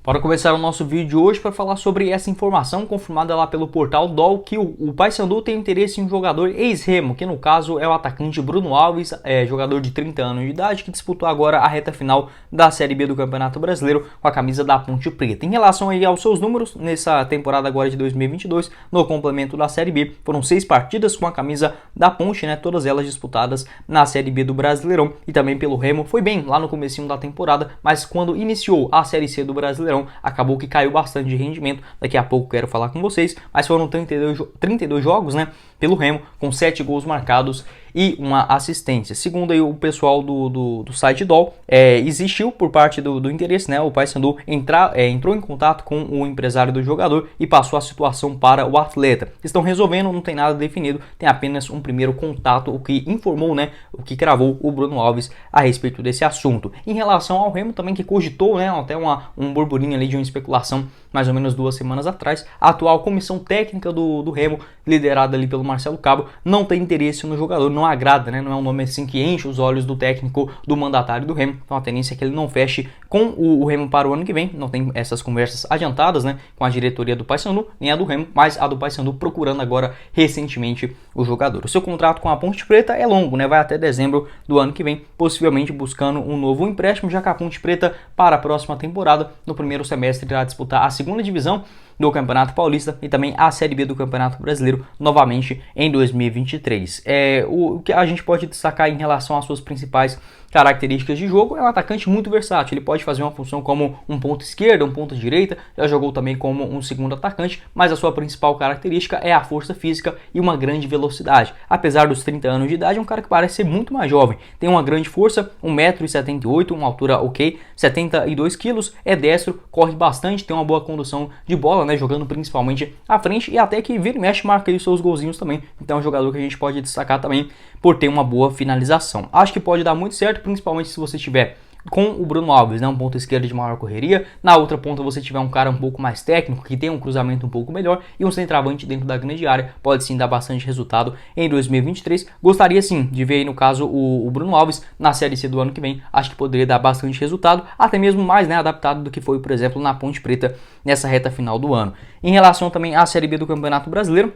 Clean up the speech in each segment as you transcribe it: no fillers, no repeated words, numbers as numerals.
Para começar o nosso vídeo hoje para falar sobre essa informação confirmada lá pelo portal DOL que o Paysandu tem interesse em um jogador ex-Remo, que no caso é o atacante Bruno Alves, jogador de 30 anos de idade, que disputou agora a reta final da Série B do Campeonato Brasileiro com a camisa da Ponte Preta. Em relação aí aos seus números, nessa temporada agora de 2022, no complemento da Série B, foram 6 partidas com a camisa da Ponte, todas elas disputadas na Série B do Brasileirão e também pelo Remo. Foi bem lá no comecinho da temporada, mas quando iniciou a Série C do Brasileirão, acabou que caiu bastante de rendimento. Daqui a pouco quero falar com vocês, mas foram 32 jogos, pelo Remo, com 7 gols marcados e uma assistência. Segundo aí o pessoal do site DOL, existiu por parte do interesse, o Paysandu entrou em contato com o empresário do jogador e passou a situação para o atleta. Estão resolvendo, não tem nada definido, tem apenas um primeiro contato, o que informou, o que cravou o Bruno Alves a respeito desse assunto. Em relação ao Remo também, que cogitou, até um burburinho ali de uma especulação mais ou menos 2 semanas atrás, a atual comissão técnica do Remo, liderada ali pelo Marcelo Cabo, não tem interesse no jogador, não agrada, não é um nome assim que enche os olhos do técnico, do mandatário do Remo. Então a tendência é que ele não feche com o Remo para o ano que vem. Não tem essas conversas adiantadas, com a diretoria do Paysandu, nem a do Remo, mas a do Paysandu procurando agora recentemente o jogador. O seu contrato com a Ponte Preta é longo, vai até dezembro do ano que vem, possivelmente buscando um novo empréstimo, já que a Ponte Preta para a próxima temporada, no primeiro semestre, irá disputar a segunda divisão do Campeonato Paulista e também a Série B do Campeonato Brasileiro novamente em 2023. O que a gente pode destacar em relação às suas principais características de jogo, é um atacante muito versátil. Ele pode fazer uma função como um ponto esquerda, um ponto direita, já jogou também como um segundo atacante, mas a sua principal característica é a força física e uma grande velocidade. Apesar dos 30 anos de idade, é um cara que parece ser muito mais jovem. Tem uma grande força, 1,78 m, uma altura ok, 72 kg, é destro, corre bastante, tem uma boa condução de bola, jogando principalmente à frente, e até que vira e mexe marca aí os seus golzinhos também. Então é um jogador que a gente pode destacar também por ter uma boa finalização. Acho que pode dar muito certo, principalmente se você tiver com o Bruno Alves, um ponto esquerdo de maior correria, na outra ponta você tiver um cara um pouco mais técnico, que tem um cruzamento um pouco melhor, e um centroavante dentro da grande área, pode sim dar bastante resultado em 2023. Gostaria sim de ver aí no caso o Bruno Alves na Série C do ano que vem. Acho que poderia dar bastante resultado, até mesmo mais adaptado do que foi, por exemplo, na Ponte Preta nessa reta final do ano. Em relação também à Série B do Campeonato Brasileiro,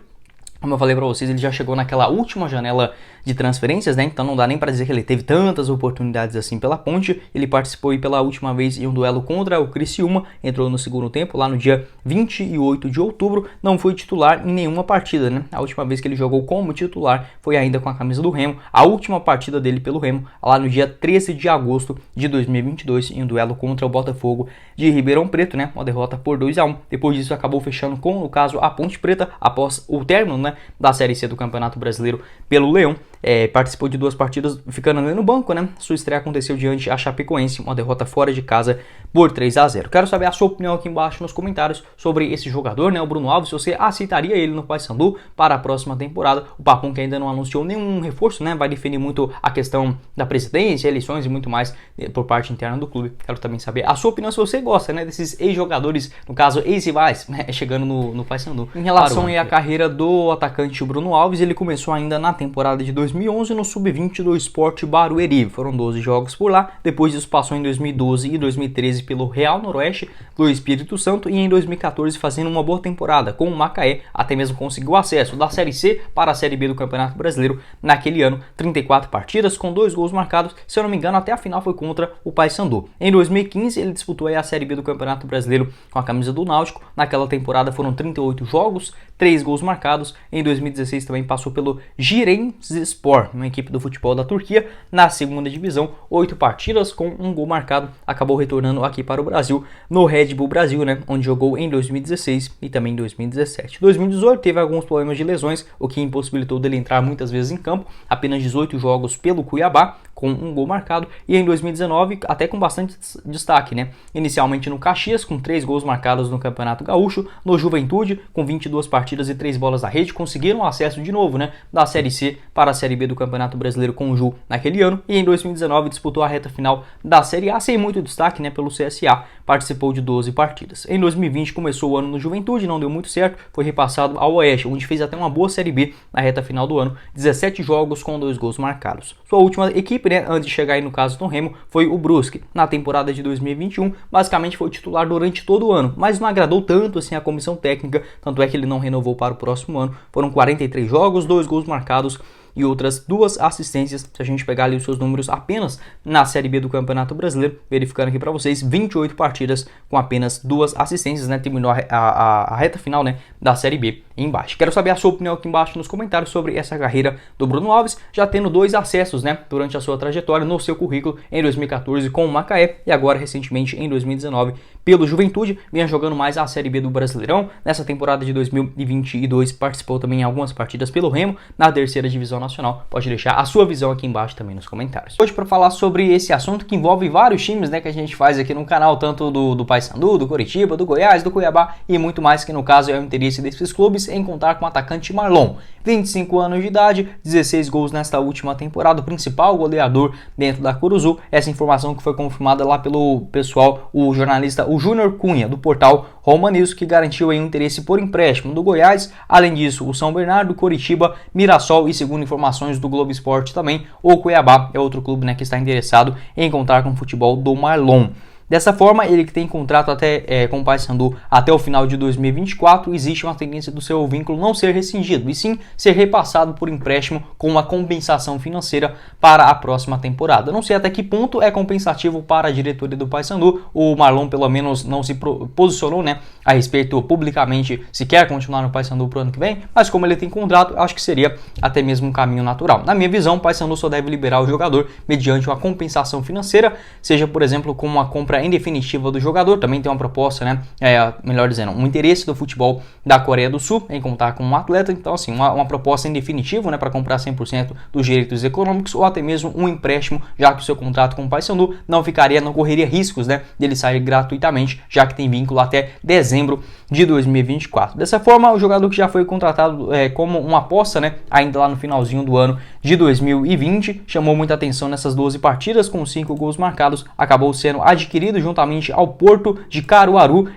como eu falei para vocês, ele já chegou naquela última janela de transferências, então não dá nem para dizer que ele teve tantas oportunidades assim pela Ponte. Ele participou aí pela última vez em um duelo contra o Criciúma, entrou no segundo tempo lá no dia 28 de outubro, não foi titular em nenhuma partida, A última vez que ele jogou como titular foi ainda com a camisa do Remo, a última partida dele pelo Remo, lá no dia 13 de agosto de 2022, em um duelo contra o Botafogo de Ribeirão Preto, uma derrota por 2-1. Depois disso acabou fechando com, no caso, a Ponte Preta, após o término, da Série C do Campeonato Brasileiro pelo Leão. Participou de 2 partidas, ficando ali no banco, Sua estreia aconteceu diante a Chapecoense, uma derrota fora de casa por 3-0. Quero saber a sua opinião aqui embaixo nos comentários sobre esse jogador, o Bruno Alves, se você aceitaria ele no Paysandu para a próxima temporada. O Papum, que ainda não anunciou nenhum reforço, vai definir muito a questão da presidência, eleições e muito mais por parte interna do clube. Quero também saber a sua opinião, se você gosta, desses ex-jogadores, no caso ex-rivais, chegando no Paysandu. Em relação à carreira do atacante Bruno Alves, ele começou ainda na temporada de 2011 no Sub-20 do Sport Barueri. Foram 12 jogos por lá. Depois disso passou em 2012 e 2013 pelo Real Noroeste do Espírito Santo, e em 2014 fazendo uma boa temporada com o Macaé, até mesmo conseguiu acesso da Série C para a Série B do Campeonato Brasileiro naquele ano. 34 partidas com 2 gols marcados, se eu não me engano até a final foi contra o Paysandu. Em 2015 ele disputou a Série B do Campeonato Brasileiro com a camisa do Náutico. Naquela temporada foram 38 jogos, 3 gols marcados. Em 2016 também passou pelo Giresunspor, uma equipe do futebol da Turquia, na segunda divisão. 8 partidas com 1 gol marcado. Acabou retornando aqui para o Brasil no Red Bull Brasil, onde jogou em 2016 e também em 2017. 2018 teve alguns problemas de lesões, o que impossibilitou dele entrar muitas vezes em campo. Apenas 18 jogos pelo Cuiabá, com 1 gol marcado, e em 2019 até com bastante destaque, Inicialmente no Caxias, com 3 gols marcados no Campeonato Gaúcho, no Juventude, com 22 partidas e 3 bolas à rede, conseguiram acesso de novo, da Série C para a Série B do Campeonato Brasileiro com o Ju naquele ano, e em 2019 disputou a reta final da Série A, sem muito destaque, pelo CSA, participou de 12 partidas. Em 2020 começou o ano no Juventude, não deu muito certo, foi repassado ao Oeste, onde fez até uma boa Série B na reta final do ano, 17 jogos com 2 gols marcados. Sua última equipe equipe, né, antes de chegar aí no caso no Remo, foi o Brusque. Na temporada de 2021, basicamente foi titular durante todo o ano, mas não agradou tanto assim a comissão técnica, tanto é que ele não renovou para o próximo ano. Foram 43 jogos, 2 gols marcados e outras 2 assistências. Se a gente pegar ali os seus números apenas na Série B do Campeonato Brasileiro, verificando aqui para vocês, 28 partidas com apenas 2 assistências, né? Terminou a reta final, né, da Série B embaixo. Quero saber a sua opinião aqui embaixo nos comentários sobre essa carreira do Bruno Alves, já tendo 2 acessos, né, durante a sua trajetória no seu currículo em 2014 com o Macaé e agora recentemente em 2019 pelo Juventude. Vinha jogando mais a Série B do Brasileirão. Nessa temporada de 2022 participou também em algumas partidas pelo Remo na terceira divisão nacional. Pode deixar a sua visão aqui embaixo também nos comentários. Hoje para falar sobre esse assunto que envolve vários times, né, que a gente faz aqui no canal, tanto do Paysandu, do Coritiba, do Goiás, do Cuiabá e muito mais, que no caso é o interesse desses clubes em contar com o atacante Marlon. 25 anos de idade, 16 gols nesta última temporada, o principal goleador dentro da Curuzu. Essa informação que foi confirmada lá pelo pessoal, o jornalista o Júnior Cunha, do portal Roma News, que garantiu aí um interesse por empréstimo do Goiás. Além disso, o São Bernardo, Coritiba, Mirassol e, segundo informações do Globo Esporte também, o Cuiabá é outro clube, né, que está interessado em contar com o futebol do Marlon. Dessa forma, ele que tem contrato com o Paysandu até o final de 2024, existe uma tendência do seu vínculo não ser rescindido, e sim ser repassado por empréstimo com uma compensação financeira para a próxima temporada. Não sei até que ponto é compensativo para a diretoria do Paysandu. O Marlon pelo menos não se posicionou, né, a respeito publicamente se quer continuar no Paysandu para o ano que vem, mas como ele tem contrato, acho que seria até mesmo um caminho natural. Na minha visão, o Paysandu só deve liberar o jogador mediante uma compensação financeira, seja por exemplo com uma compra em definitiva do jogador. Também tem uma proposta, né, melhor dizendo, um interesse do futebol da Coreia do Sul em contar com um atleta. Então assim, uma proposta em definitivo, né, para comprar 100% dos direitos econômicos, ou até mesmo um empréstimo, já que o seu contrato com o Paysandu não correria riscos, né, dele sair gratuitamente, já que tem vínculo até dezembro de 2024. Dessa forma, o jogador que já foi contratado como uma aposta, né, ainda lá no finalzinho do ano de 2020, chamou muita atenção nessas 12 partidas, com 5 gols marcados, acabou sendo adquirido juntamente ao Porto de Caruaru,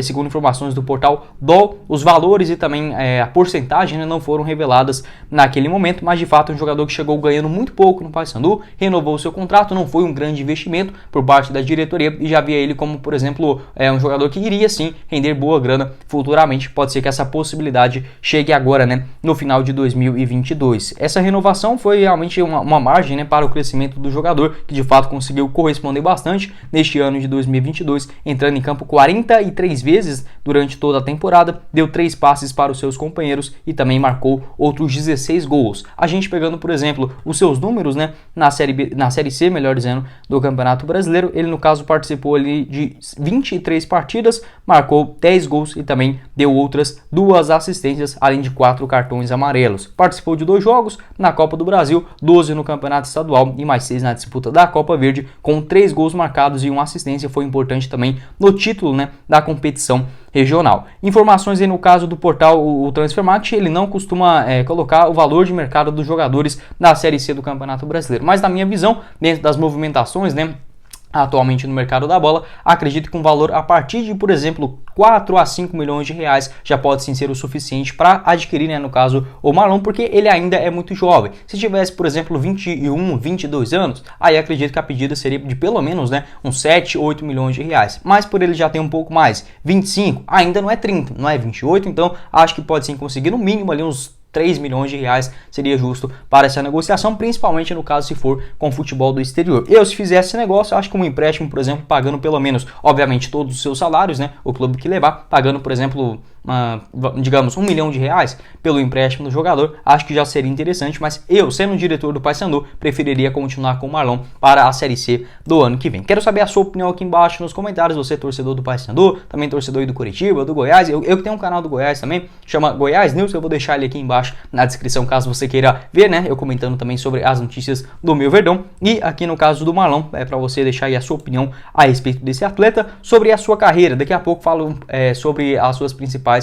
segundo informações do portal DOL. Os valores e também a porcentagem, né, não foram reveladas naquele momento, mas de fato é um jogador que chegou ganhando muito pouco no Paysandu, renovou seu contrato, não foi um grande investimento por parte da diretoria e já via ele como, por exemplo, um jogador que iria sim render boa grana futuramente. Pode ser que essa possibilidade chegue agora, né, no final de 2022. Essa renovação foi realmente uma margem, né, para o crescimento do jogador, que de fato conseguiu corresponder bastante neste ano de 2022, entrando em campo 43 vezes durante toda a temporada, deu 3 passes para os seus companheiros e também marcou outros 16 gols. A gente pegando, por exemplo, os seus números, né, na Série C, melhor dizendo, do Campeonato Brasileiro, ele no caso participou ali de 23 partidas, marcou 10 gols e também deu outras 2 assistências, além de 4 cartões amarelos. Participou de 2 jogos na Copa do Brasil, 12 no Campeonato Estadual e mais 6 na disputa da Copa Verde, com 3 gols marcados e 1 assistência. Foi importante também no título, né, da competição regional. Informações aí no caso do portal o Transfermarkt, ele não costuma colocar o valor de mercado dos jogadores na Série C do Campeonato Brasileiro, mas na minha visão, dentro das movimentações, né, atualmente no mercado da bola, acredito que um valor a partir de, por exemplo, 4 a 5 milhões de reais já pode sim ser o suficiente para adquirir, né, no caso, o Marlon, porque ele ainda é muito jovem. Se tivesse, por exemplo, 21, 22 anos, aí acredito que a pedida seria de pelo menos, né, uns 7, 8 milhões de reais. Mas por ele já ter um pouco mais, 25, ainda não é 30, não é 28, então acho que pode sim conseguir no mínimo ali uns 3 milhões de reais seria justo para essa negociação, principalmente no caso se for com futebol do exterior. Eu, se fizesse esse negócio, acho que um empréstimo, por exemplo, pagando pelo menos, obviamente, todos os seus salários, né, o clube que levar, pagando, por exemplo, digamos, 1 milhão de reais pelo empréstimo do jogador, acho que já seria interessante, mas eu, sendo diretor do Paysandu, preferiria continuar com o Marlon para a Série C do ano que vem. Quero saber a sua opinião aqui embaixo nos comentários, você torcedor do Paysandu, também torcedor aí do Coritiba, do Goiás, eu que tenho um canal do Goiás também, chama Goiás News, eu vou deixar ele aqui embaixo na descrição, caso você queira ver, né, eu comentando também sobre as notícias do meu Verdão, e aqui no caso do Marlon, para você deixar aí a sua opinião a respeito desse atleta, sobre a sua carreira. Daqui a pouco falo sobre as suas principais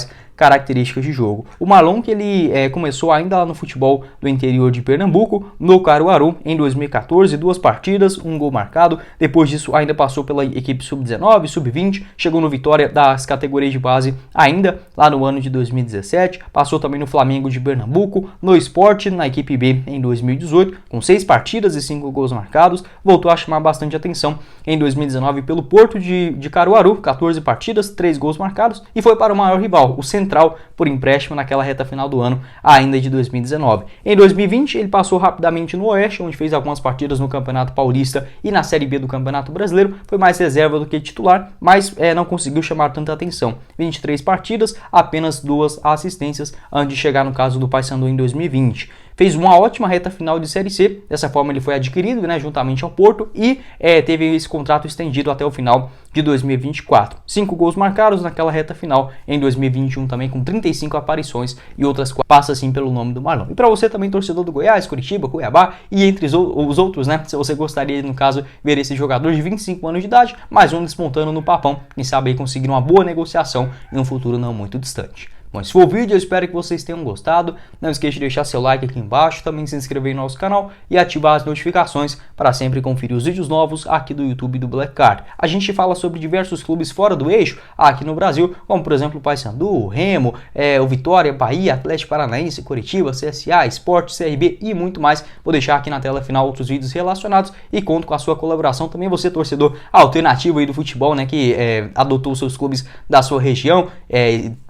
características de jogo. O Marlon, que ele começou ainda lá no futebol do interior de Pernambuco, no Caruaru, em 2014, 2 partidas, 1 gol marcado. Depois disso ainda passou pela equipe sub-19, sub-20, chegou no Vitória das categorias de base ainda lá no ano de 2017, passou também no Flamengo de Pernambuco, no Sport, na equipe B em 2018, com 6 partidas e 5 gols marcados, voltou a chamar bastante atenção em 2019 pelo Porto de Caruaru, 14 partidas, 3 gols marcados, e foi para o maior rival, o Central, por empréstimo naquela reta final do ano, ainda de 2019. Em 2020, ele passou rapidamente no Oeste, onde fez algumas partidas no Campeonato Paulista e na Série B do Campeonato Brasileiro, foi mais reserva do que titular, mas não conseguiu chamar tanta atenção. 23 partidas, apenas 2 assistências, antes de chegar no caso do Paysandu em 2020. Fez uma ótima reta final de Série C, dessa forma ele foi adquirido, juntamente ao Porto, e teve esse contrato estendido até o final de 2024. 5 gols marcados naquela reta final, em 2021 também com 35 aparições e outras 4, passa assim pelo nome do Marlon. E para você também, torcedor do Goiás, Curitiba, Cuiabá e entre os outros, se você gostaria, no caso, ver esse jogador de 25 anos de idade, mais um despontando no papão, quem sabe aí conseguir uma boa negociação em um futuro não muito distante. Bom, esse foi o vídeo, eu espero que vocês tenham gostado. Não esqueça de deixar seu like aqui embaixo, também se inscrever no nosso canal e ativar as notificações para sempre conferir os vídeos novos aqui do YouTube do Black Card. A gente fala sobre diversos clubes fora do eixo aqui no Brasil, como por exemplo o Paysandu, o Remo, o Vitória, Bahia, Atlético Paranaense, Curitiba, CSA, Sport, CRB e muito mais. Vou deixar aqui na tela final outros vídeos relacionados e conto com a sua colaboração. Também você, torcedor alternativo aí do futebol, que adotou seus clubes da sua região,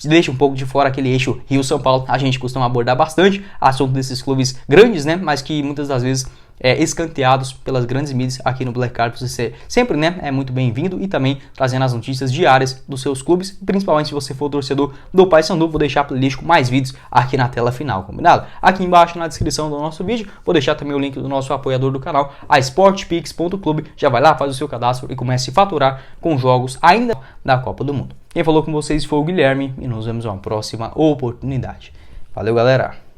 deixa um pouco de fora aquele eixo Rio-São Paulo. A gente costuma abordar bastante assunto desses clubes grandes, mas que muitas das vezes escanteados pelas grandes mídias aqui no Black Card. Você sempre é muito bem-vindo e também trazendo as notícias diárias dos seus clubes, principalmente se você for torcedor do Paysandu. Vou deixar a playlist com mais vídeos aqui na tela final, combinado? Aqui embaixo na descrição do nosso vídeo vou deixar também o link do nosso apoiador do canal, a sportpix.club. Já vai lá, faz o seu cadastro e comece a faturar com jogos ainda da Copa do Mundo. Quem falou com vocês foi o Guilherme e nos vemos em uma próxima oportunidade. Valeu, galera!